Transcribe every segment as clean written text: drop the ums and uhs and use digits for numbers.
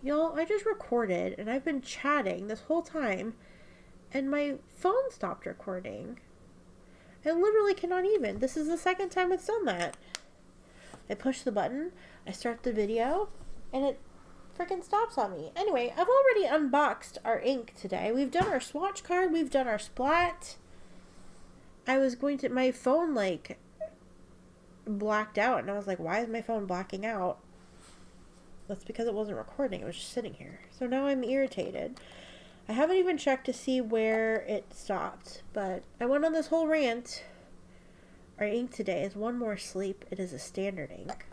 Y'all, I just recorded and I've been chatting this whole time and my phone stopped recording. I literally cannot even. This is the second time it's done that. I push the button, I start the video, and it freaking stops on me. Anyway, I've already unboxed our ink today. We've done our swatch card, we've done our splat. I was going to, my phone like blacked out and I was like, why is my phone blacking out? That's because it wasn't recording, it was just sitting here. So now I'm irritated. I haven't even checked to see where it stopped, but I went on this whole rant. Our ink today is One More Sleep. It is a standard ink.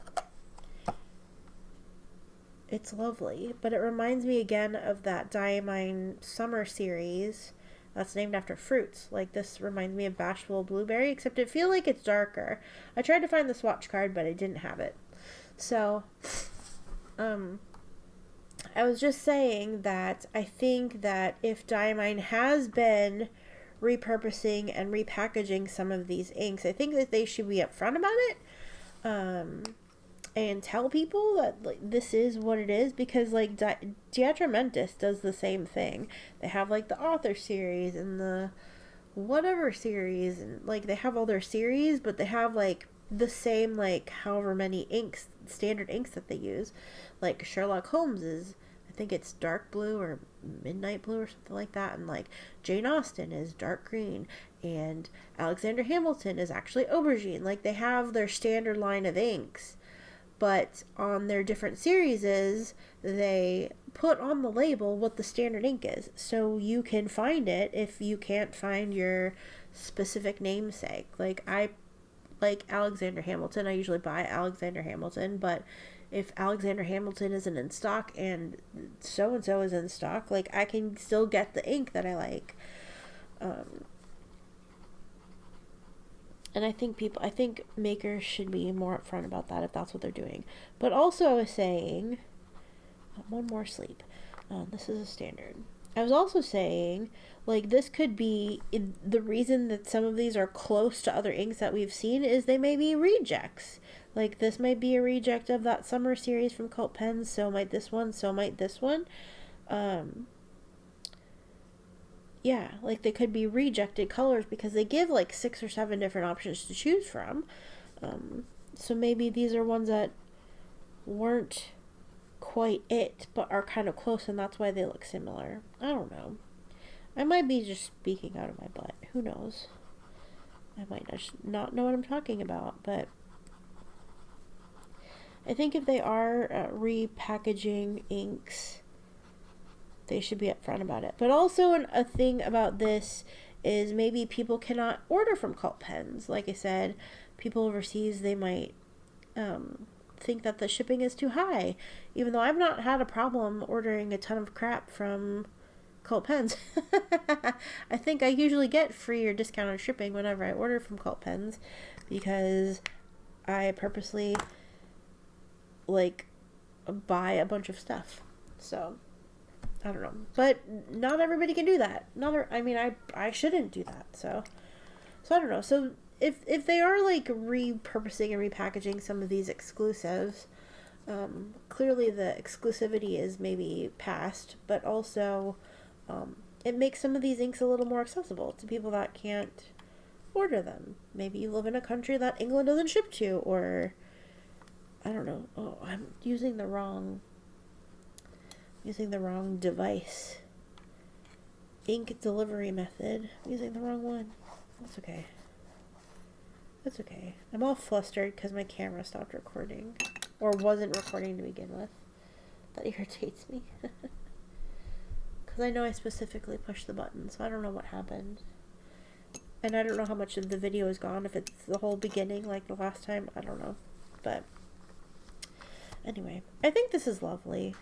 It's lovely, but it reminds me again of that Diamine summer series that's named after fruits. Like, this reminds me of Bashful Blueberry, except I feel like it's darker. I tried to find the swatch card, but I didn't have it. So, I was just saying that I think that if Diamine has been repurposing and repackaging some of these inks, I think that they should be upfront about it, and tell people that like this is what it is, because like Diatramentis does the same thing. They have like the author series and the whatever series, and like they have all their series, but they have like the same like however many inks, standard inks that they use. Like Sherlock Holmes is, I think it's dark blue or midnight blue or something like that, and like Jane Austen is dark green, and Alexander Hamilton is actually aubergine. Like they have their standard line of inks, but on their different series they put on the label what the standard ink is, so you can find it if you can't find your specific namesake. Like I like Alexander Hamilton, I usually buy Alexander Hamilton, but if Alexander Hamilton isn't in stock and so-and-so is in stock, like I can still get the ink that I like. And I think makers should be more upfront about that if that's what they're doing. But also I was saying, One More Sleep. This is a standard. I was also saying, like, this could be, the reason that some of these are close to other inks that we've seen is they may be rejects. Like, this might be a reject of that summer series from Cult Pens, so might this one, so might this one. Yeah, like, they could be rejected colors because they give, like, 6 or 7 different options to choose from. So maybe these are ones that weren't quite it, but are kind of close, and that's why they look similar. I don't know. I might be just speaking out of my butt. Who knows? I might not know what I'm talking about, but I think if they are repackaging inks, they should be upfront about it. But also a thing about this is maybe people cannot order from Cult Pens. Like I said, people overseas, they might think that the shipping is too high, even though I've not had a problem ordering a ton of crap from Cult Pens. I think I usually get free or discounted shipping whenever I order from Cult Pens, because I purposely like buy a bunch of stuff. So I don't know, but not everybody can do that. I shouldn't do that. So I don't know. So if they are like repurposing and repackaging some of these exclusives, clearly the exclusivity is maybe past, but also it makes some of these inks a little more accessible to people that can't order them. Maybe you live in a country that England doesn't ship to, or I don't know. Oh, I'm using the wrong device. Ink delivery method. I'm using the wrong one. That's okay. That's okay. I'm all flustered because my camera stopped recording. Or wasn't recording to begin with. That irritates me. Because I know I specifically pushed the button, so I don't know what happened. And I don't know how much of the video is gone. If it's the whole beginning like the last time, I don't know. But anyway, I think this is lovely.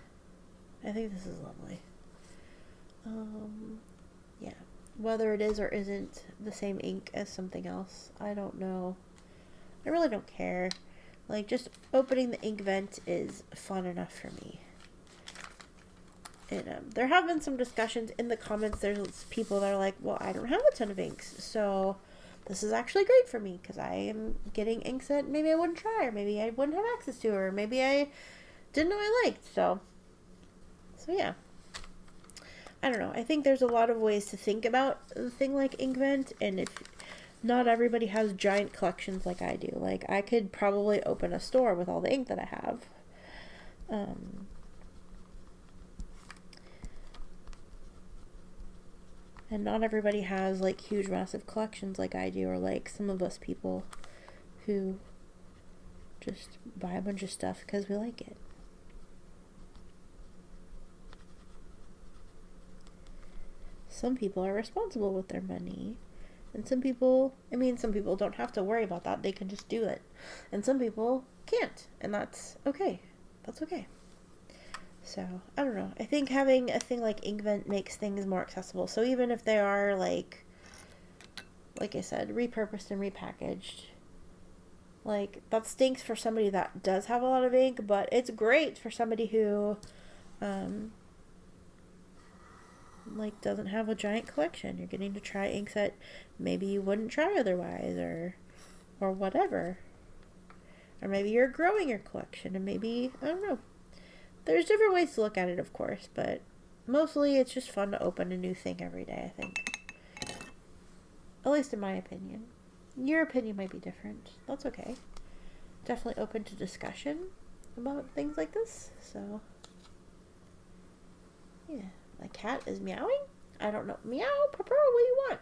Yeah. Whether it is or isn't the same ink as something else, I don't know. I really don't care. Like, just opening the Inkvent is fun enough for me. And there have been some discussions in the comments. There's people that are like, well, I don't have a ton of inks, so this is actually great for me because I am getting inks that maybe I wouldn't try, or maybe I wouldn't have access to, or maybe I didn't know I liked. So So yeah. I don't know. I think there's a lot of ways to think about a thing like Inkvent, and if not everybody has giant collections like I do. Like, I could probably open a store with all the ink that I have. And not everybody has, like, huge, massive collections like I do, or like some of us people who just buy a bunch of stuff because we like it. Some people are responsible with their money. And some people, I mean, some people don't have to worry about that. They can just do it. And some people can't. And that's okay. That's okay. So, I don't know. I think having a thing like Inkvent makes things more accessible. So even if they are, like I said, repurposed and repackaged, like, that stinks for somebody that does have a lot of ink, but it's great for somebody who, like, doesn't have a giant collection. You're getting to try inks that maybe you wouldn't try otherwise, or whatever. Or maybe you're growing your collection, and maybe, I don't know. There's different ways to look at it, of course, but mostly it's just fun to open a new thing every day, I think. At least in my opinion. Your opinion might be different. That's okay. Definitely open to discussion about things like this, so yeah. My cat is meowing. I don't know. Meow, Papa, what do you want?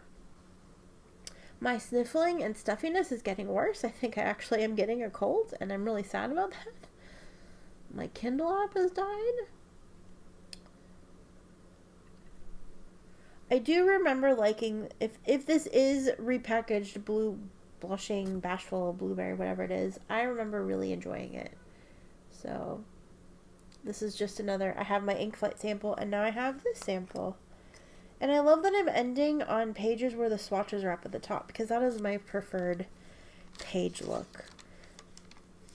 My sniffling and stuffiness is getting worse. I think I actually am getting a cold, and I'm really sad about that. My Kindle app has died. I do remember liking, if this is repackaged blue, blushing, bashful, blueberry, whatever it is, I remember really enjoying it. So this is just another, I have my Inkflight sample, and now I have this sample. And I love that I'm ending on pages where the swatches are up at the top, because that is my preferred page look.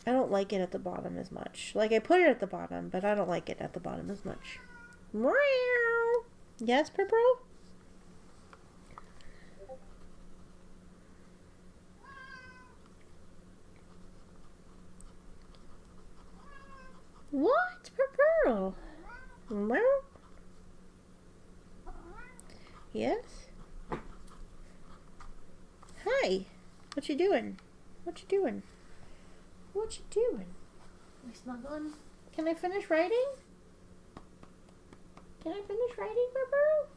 I don't like it at the bottom as much. Like, I put it at the bottom, but I don't like it at the bottom as much. Meow. Yes, Purple? What, Purple? Meow. Yes? Hi. What you doing? What you doing? What you doing? Are we snuggling? Can I finish writing? Can I finish writing, Purple?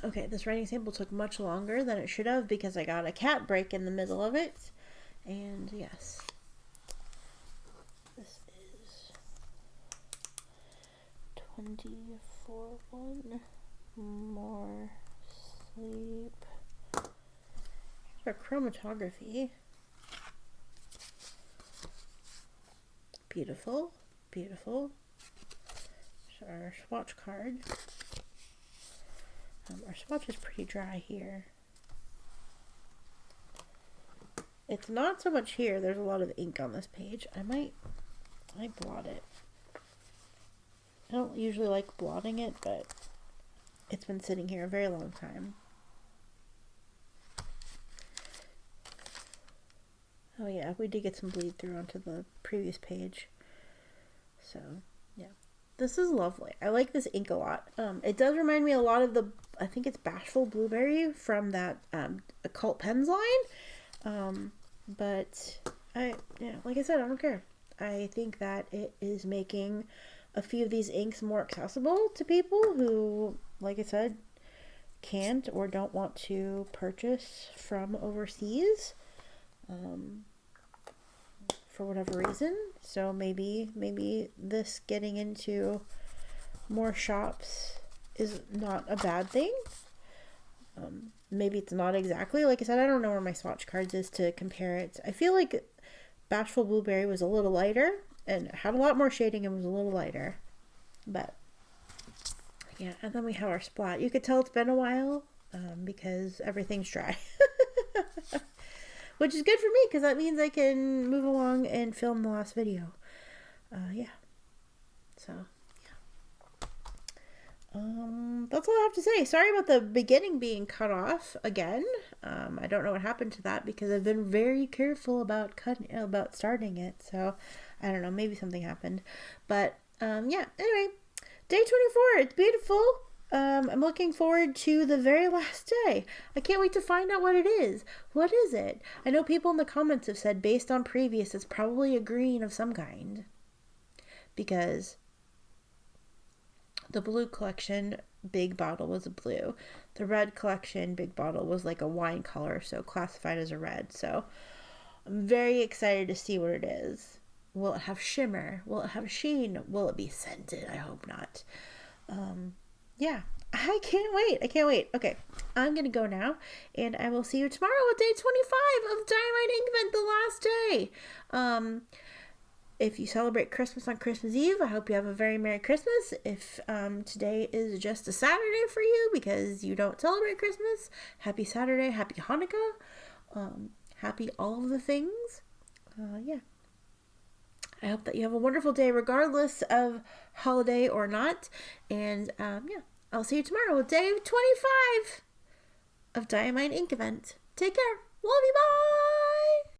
Okay, this writing sample took much longer than it should have because I got a cat break in the middle of it. And yes, this is 24-1 more sleep for chromatography. Beautiful, beautiful. So our swatch card. Our swatch is pretty dry here. It's not so much here. There's a lot of ink on this page. I might blot it. I don't usually like blotting it, but it's been sitting here a very long time. Oh yeah, we did get some bleed through onto the previous page. So, yeah. This is lovely. I like this ink a lot. It does remind me a lot of the, I think it's Bashful Blueberry from that Occult Pens line. But like I said, I don't care. I think that it is making a few of these inks more accessible to people who, like I said, can't or don't want to purchase from overseas. For whatever reason. So maybe this getting into more shops is not a bad thing. Maybe it's not exactly, like I said, I don't know where my swatch cards is to compare it. I feel like Bashful Blueberry was a little lighter and had a lot more shading and was a little lighter. But yeah, and then we have our splat. You could tell it's been a while because everything's dry. Which is good for me because that means I can move along and film the last video. Yeah. So, yeah. That's all I have to say. Sorry about the beginning being cut off again. I don't know what happened to that because I've been very careful about starting it. So, I don't know. Maybe something happened. But, yeah. Anyway, day 24. It's beautiful. I'm looking forward to the very last day. I can't wait to find out what it is. What is it? I know people in the comments have said based on previous, it's probably a green of some kind. Because the blue collection, big bottle was a blue. The red collection, big bottle was like a wine color, so classified as a red. So I'm very excited to see what it is. Will it have shimmer? Will it have sheen? Will it be scented? I hope not. Yeah, I can't wait. I can't wait. Okay, I'm going to go now, and I will see you tomorrow with day 25 of Diamine Inkvent, the last day. If you celebrate Christmas on Christmas Eve, I hope you have a very Merry Christmas. If today is just a Saturday for you because you don't celebrate Christmas, happy Saturday, happy Hanukkah, happy all of the things. Yeah. I hope that you have a wonderful day regardless of holiday or not. And yeah, I'll see you tomorrow with day 25 of Diamine Inkvent. Take care. Love you. Bye.